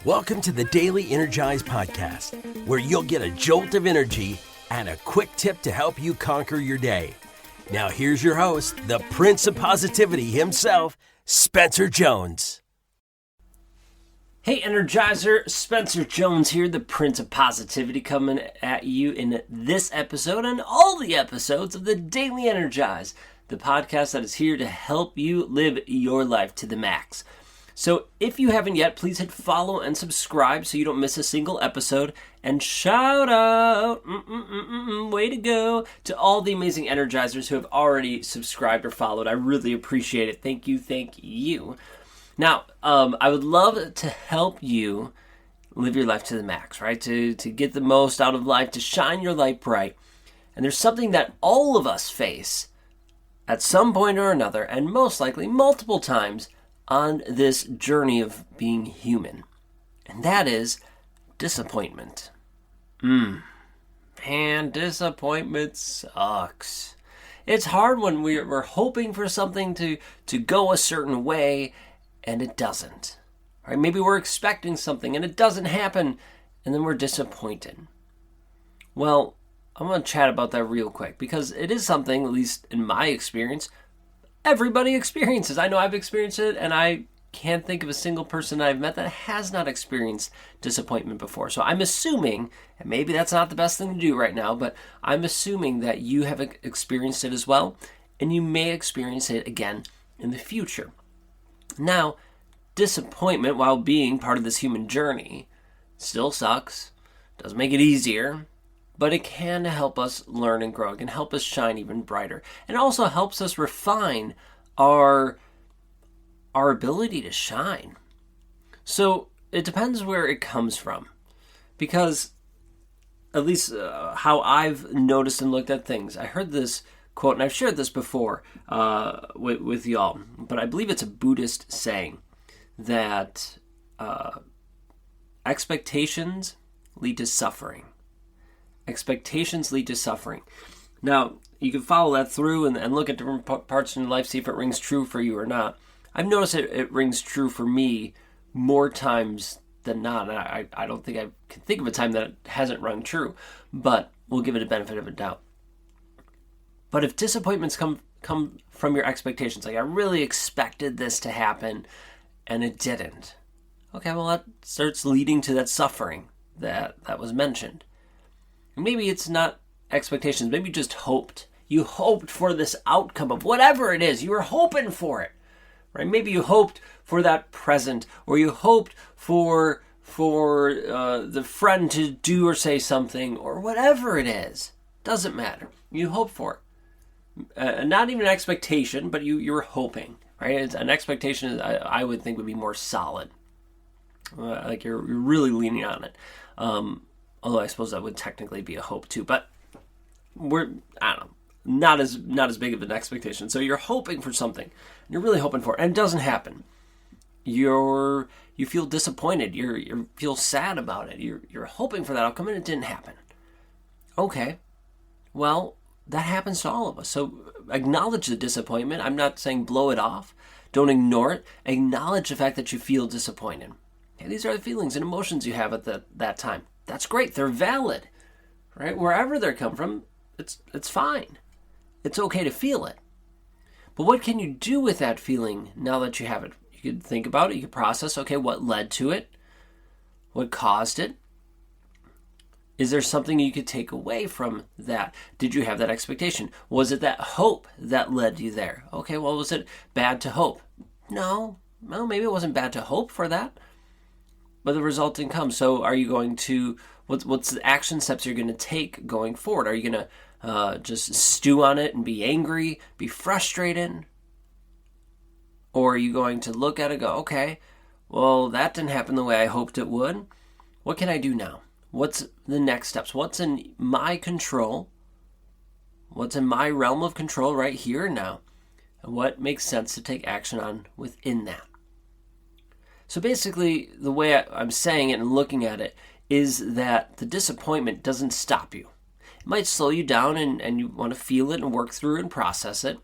Welcome to the Daily Energize Podcast, where you'll get a jolt of energy and a quick tip to help you conquer your day. Now here's your host, the Prince of Positivity himself, Spencer Jones. Hey Energizer, Spencer Jones here, the Prince of Positivity, coming at you in this episode and all the episodes of the Daily Energize, the podcast that is here to help you live your life to the max. So if you haven't yet, please hit follow and subscribe so you don't miss a single episode. And shout out, way to go, to all the amazing Energizers who have already subscribed or followed. I really appreciate it. Thank you. Now, I would love to help you live your life to the max, right? To get the most out of life, to shine your light bright. And there's something that all of us face at some point or another, and most likely multiple times, on this journey of being human. And that is disappointment. Man, disappointment sucks. It's hard when we're hoping for something to go a certain way and it doesn't. Right? Maybe we're expecting something and it doesn't happen and then we're disappointed. Well, I'm going to chat about that real quick because it is something, at least in my experience, everybody experiences. I know I've experienced it, and I can't think of a single person I've met that has not experienced disappointment before. So I'm assuming, and maybe that's not the best thing to do right now, but I'm assuming that you have experienced it as well, and you may experience it again in the future. Now, disappointment, while being part of this human journey, still sucks, doesn't make it easier, but it can help us learn and grow. It can help us shine even brighter. And it also helps us refine our ability to shine. So it depends where it comes from. Because at least how I've noticed and looked at things, I heard this quote, and I've shared this before with y'all, but I believe it's a Buddhist saying that expectations lead to suffering. Expectations lead to suffering. Now, you can follow that through and look at different parts in your life, see if it rings true for you or not. I've noticed it rings true for me more times than not. I don't think I can think of a time that it hasn't rung true, but we'll give it a benefit of a doubt. But if disappointments come from your expectations, like I really expected this to happen and it didn't, okay, well that starts leading to that suffering that was mentioned. Maybe it's not expectations. Maybe you just hoped. You hoped for this outcome of whatever it is. You were hoping for it, right? Maybe you hoped for that present, or you hoped for the friend to do or say something, or whatever it is. Doesn't matter. You hope for it. Not even an expectation, but you were hoping, right? An expectation, I would think, would be more solid. Like you're really leaning on it. Although I suppose that would technically be a hope too, but not as big of an expectation. So you're hoping for something, you're really hoping for it, and it doesn't happen. You feel disappointed. You feel sad about it. You're hoping for that outcome, and it didn't happen. Okay, well that happens to all of us. So acknowledge the disappointment. I'm not saying blow it off. Don't ignore it. Acknowledge the fact that you feel disappointed. Okay, these are the feelings and emotions you have at that time. That's great. They're valid, right? Wherever they come from, it's fine. It's okay to feel it. But what can you do with that feeling now that you have it? You could think about it. You could process, okay, what led to it? What caused it? Is there something you could take away from that? Did you have that expectation? Was it that hope that led you there? Okay, well, was it bad to hope? No. Well, maybe it wasn't bad to hope for that. But the result didn't come. So are you going to, what's the action steps you're going to take going forward? Are you going to just stew on it and be angry, be frustrated? Or are you going to look at it and go, okay, well, that didn't happen the way I hoped it would. What can I do now? What's the next steps? What's in my control? What's in my realm of control right here and now? And what makes sense to take action on within that? So basically, the way I'm saying it and looking at it is that the disappointment doesn't stop you. It might slow you down and you want to feel it and work through it and process it.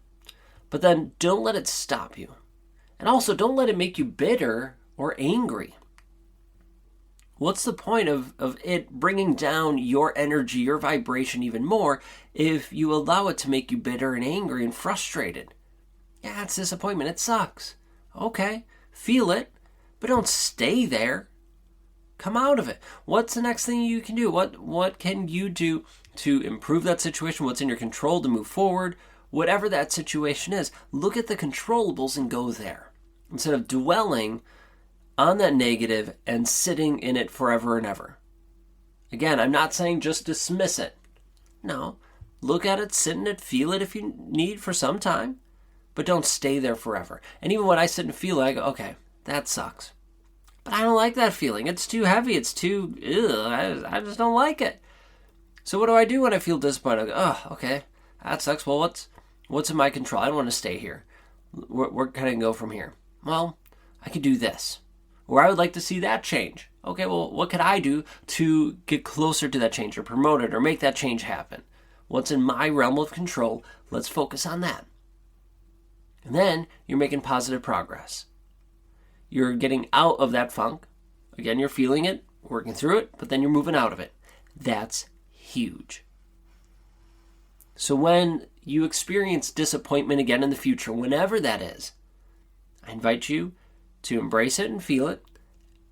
But then don't let it stop you. And also don't let it make you bitter or angry. What's the point of it bringing down your energy, your vibration even more if you allow it to make you bitter and angry and frustrated? Yeah, it's disappointment. It sucks. Okay, feel it, but don't stay there. Come out of it. What's the next thing you can do? What can you do to improve that situation? What's in your control to move forward? Whatever that situation is, look at the controllables and go there. Instead of dwelling on that negative and sitting in it forever and ever. Again, I'm not saying just dismiss it. No, look at it, sit in it, feel it if you need for some time, but don't stay there forever. And even when I sit and feel it, I go, okay, that sucks. But I don't like that feeling. It's too heavy. It's too, I just don't like it. So what do I do when I feel disappointed? I go, oh, okay, that sucks. Well, what's in my control? I don't want to stay here. Where can I go from here? Well, I could do this. Or I would like to see that change. Okay, well, what could I do to get closer to that change or promote it or make that change happen? What's in my realm of control? Let's focus on that. And then you're making positive progress. You're getting out of that funk. Again, you're feeling it, working through it, but then you're moving out of it. That's huge. So when you experience disappointment again in the future, whenever that is, I invite you to embrace it and feel it,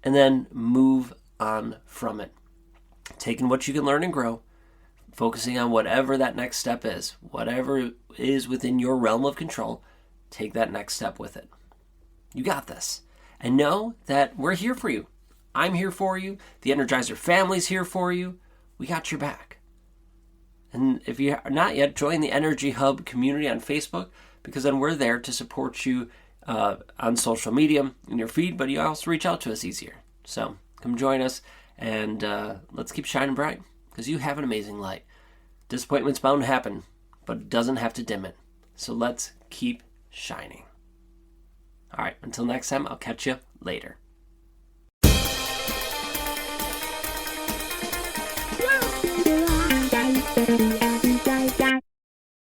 and then move on from it. Taking what you can learn and grow, focusing on whatever that next step is, whatever is within your realm of control, take that next step with it. You got this. And know that we're here for you. I'm here for you. The Energizer family's here for you. We got your back. And if you are not yet, join the Energy Hub community on Facebook, because then we're there to support you on social media in your feed, but you also reach out to us easier. So come join us, and let's keep shining bright, because you have an amazing light. Disappointment's bound to happen, but it doesn't have to dim it. So let's keep shining. All right, until next time, I'll catch you later.